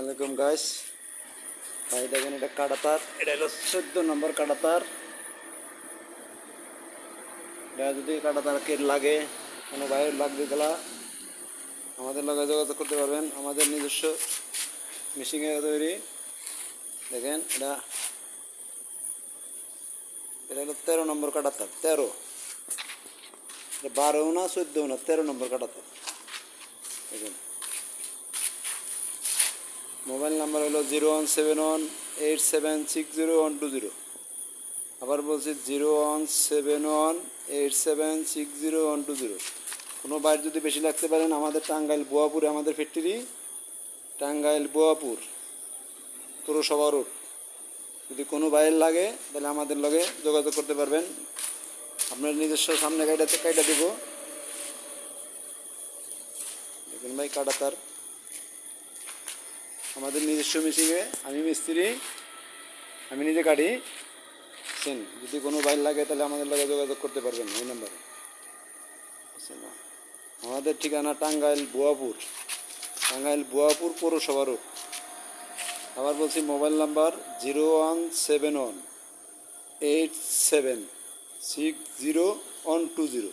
আসসালামাইকুম গাইস। ভাই দেখেন এটা কাটা তার, এটা হলো 14 নম্বর কাটা তার। এটা যদি কাটা তার কেট লাগে, কোনো ভাইয়ের লাগবে তাহলে আমাদের লগে যোগাযোগ করতে পারবেন। আমাদের নিজস্ব মেশিনে তৈরি। দেখেন এটা এটা হলো 13 নম্বর কাটা তার। 13, 12 না 14 না, 13 নম্বর কাটা তার। দেখেন মোবাইল নাম্বার হলো 01718760 আবার বলছি 01718760 কোনো বাইর যদি বেশি লাগতে পারেন আমাদের টাঙ্গাইল বোয়াপুরে আমাদের ফ্যাক্টরি, টাঙ্গাইল বোয়াপুর পৌরসভা রোড। যদি কোনো বাইর লাগে তাহলে আমাদের লগে যোগাযোগ করতে পারবেন। আপনার নিজস্ব সামনে কাইটা দেব। দেখুন ভাই কাটা তার আমাদের নিজস্ব মেশিনে, আমি মিস্ত্রি, আমি নিজে কাটি। যদি কোনো বাইর লাগে তাহলে আমাদের লগে যোগাযোগ করতে পারবেন এই নাম্বারে। আমাদের ঠিকানা টাঙ্গাইল বোয়াপুর, টাঙ্গাইল বোয়াপুর পৌরসভা রোড। আবার বলছি মোবাইল নাম্বার 01718760 120।